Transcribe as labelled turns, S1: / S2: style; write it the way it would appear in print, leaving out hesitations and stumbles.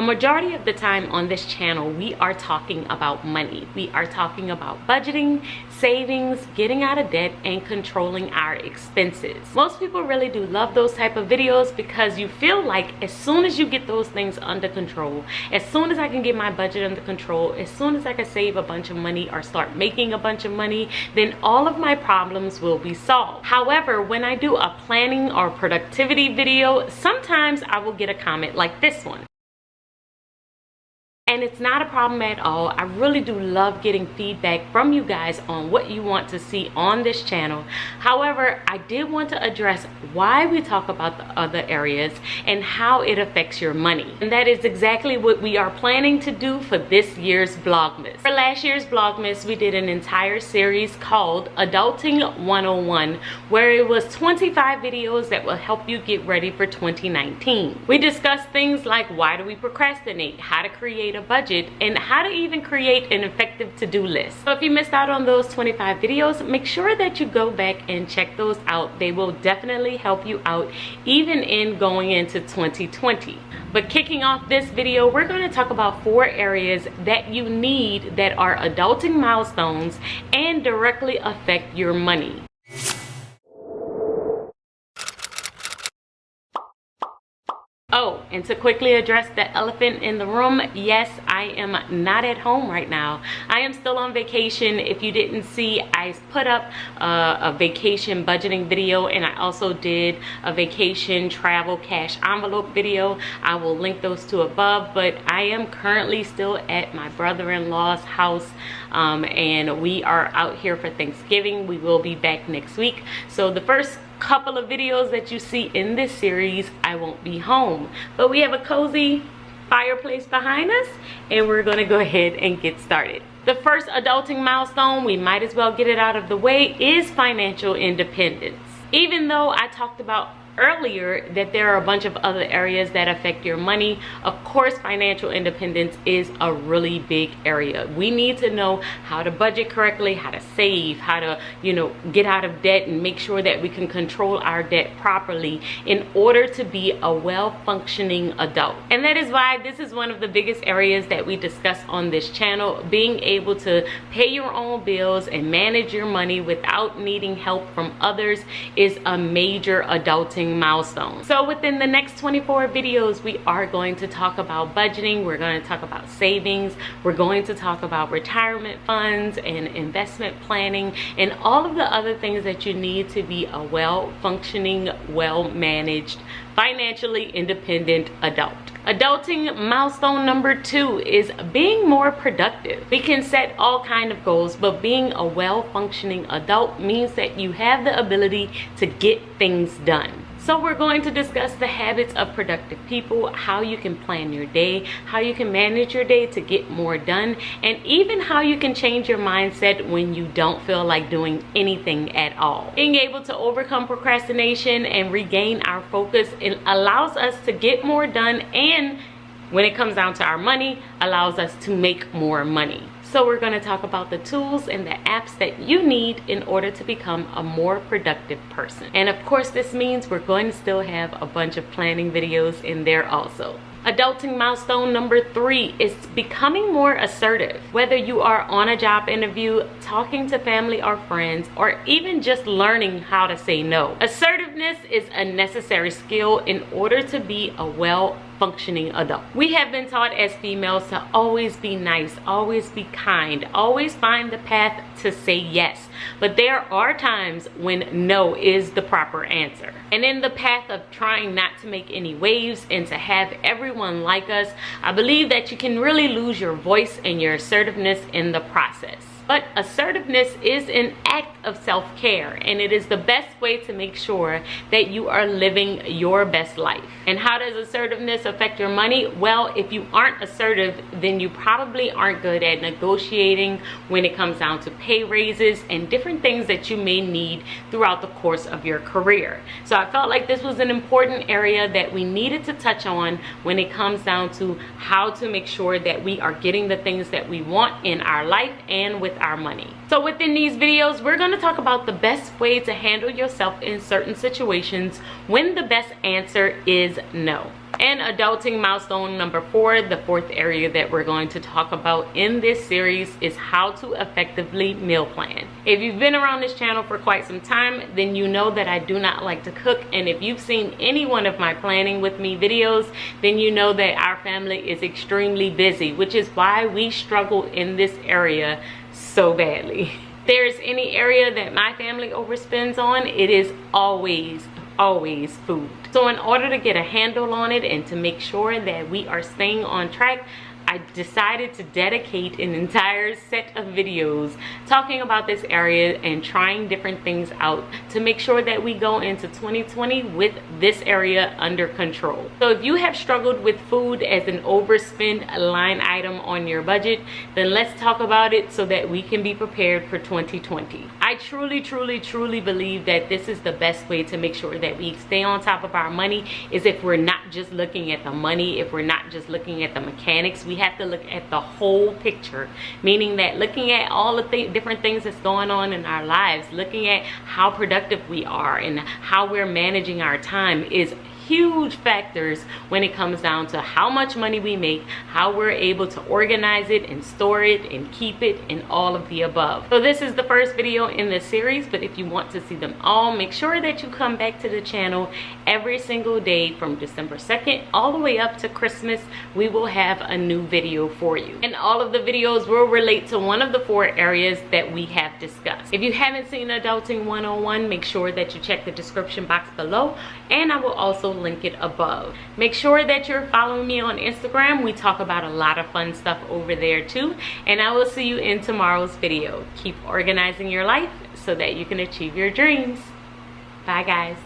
S1: majority of the time on this channel, we are talking about money. We are talking about budgeting, savings, getting out of debt, and controlling our expenses. Most people really do love those type of videos because you feel like as soon as you get those things under control, as soon as I can get my budget under control, as soon as I can save a bunch of money or start making a bunch of money, then all of my problems will be solved. However, when I do a planning or productivity video, sometimes I will get a comment like this one. And it's not a problem at all. I really do love getting feedback from you guys on what you want to see on this channel. However, I did want to address why we talk about the other areas and how it affects your money. And that is exactly what we are planning to do for this year's Vlogmas. For last year's Vlogmas, we did an entire series called Adulting 101, where it was 25 videos that will help you get ready for 2019. We discussed things like why do we procrastinate, how to create a budget, and how to even create an effective to-do list. So if you missed out on those 25 videos, make sure that you go back and check those out. They will definitely help you out even in going into 2020. But kicking off this video, we're going to talk about 4 areas that you need that are adulting milestones and directly affect your money. Oh, and to quickly address the elephant in the room, yes, I am not at home right now. I am still on vacation. If you didn't see, I put up a vacation budgeting video, and I also did a vacation travel cash envelope video. I will link those two above, but I am currently still at my brother-in-law's house, and we are out here for Thanksgiving. We will be back next week. So the first couple of videos that you see in this series, I won't be home, but we have a cozy fireplace behind us, and we're gonna go ahead and get started. The first adulting milestone, we might as well get it out of the way, is financial independence. Even though I talked about earlier that there are a bunch of other areas that affect your money, of course financial independence is a really big area. We need to know how to budget correctly, how to save, how to, get out of debt and make sure that we can control our debt properly in order to be a well-functioning adult. And that is why this is one of the biggest areas that we discuss on this channel. Being able to pay your own bills and manage your money without needing help from others is a major adulting milestone. So within the next 24 videos, we are going to talk about budgeting, we're going to talk about savings, we're going to talk about retirement funds and investment planning, and all of the other things that you need to be a well-functioning, well-managed, financially independent adult. Adulting milestone number 2 is being more productive. We can set all kind of goals, but being a well-functioning adult means that you have the ability to get things done. So we're going to discuss the habits of productive people, how you can plan your day, how you can manage your day to get more done, and even how you can change your mindset when you don't feel like doing anything at all. Being able to overcome procrastination and regain our focus, it allows us to get more done, and when it comes down to our money, allows us to make more money. So we're going to talk about the tools and the apps that you need in order to become a more productive person. And of course, this means we're going to still have a bunch of planning videos in there also. Adulting milestone number 3 is becoming more assertive. Whether you are on a job interview, talking to family or friends, or even just learning how to say no. Assertiveness is a necessary skill in order to be a well-functioning adult. We have been taught as females to always be nice, always be kind, always find the path to say yes. But there are times when no is the proper answer. And in the path of trying not to make any waves and to have everyone like us, I believe that you can really lose your voice and your assertiveness in the process. But assertiveness is an act of self-care, and it is the best way to make sure that you are living your best life. And how does assertiveness affect your money? Well, if you aren't assertive, then you probably aren't good at negotiating when it comes down to pay raises and different things that you may need throughout the course of your career. So I felt like this was an important area that we needed to touch on when it comes down to how to make sure that we are getting the things that we want in our life and with our money. So within these videos, we're going to talk about the best way to handle yourself in certain situations when the best answer is no. And adulting milestone number 4, the 4th area that we're going to talk about in this series, is how to effectively meal plan. If you've been around this channel for quite some time, then you know that I do not like to cook, and if you've seen any one of my planning with me videos, then you know that our family is extremely busy, which is why we struggle in this area so badly. If there's any area that my family overspends on, it is always food. So in order to get a handle on it and to make sure that we are staying on track, I decided to dedicate an entire set of videos talking about this area and trying different things out to make sure that we go into 2020 with this area under control. So if you have struggled with food as an overspend line item on your budget, then let's talk about it so that we can be prepared for 2020. I truly believe that this is the best way to make sure that we stay on top of our money, is if we're not just looking at the money, if we're not just looking at the mechanics. We have to look at the whole picture, meaning that looking at all the different things that's going on in our lives, looking at how productive we are and how we're managing our time is huge factors when it comes down to how much money we make, how we're able to organize it and store it and keep it, and all of the above. So this is the first video in this series, but if you want to see them all, make sure that you come back to the channel every single day from December 2nd all the way up to Christmas. We will have a new video for you, and all of the videos will relate to one of the 4 areas that we have discussed. If you haven't seen Adulting 101, make sure that you check the description box below, and I will also link it above. Make sure that you're following me on Instagram. We talk about a lot of fun stuff over there too, and I will see you in tomorrow's video. Keep organizing your life so that you can achieve your dreams. Bye guys.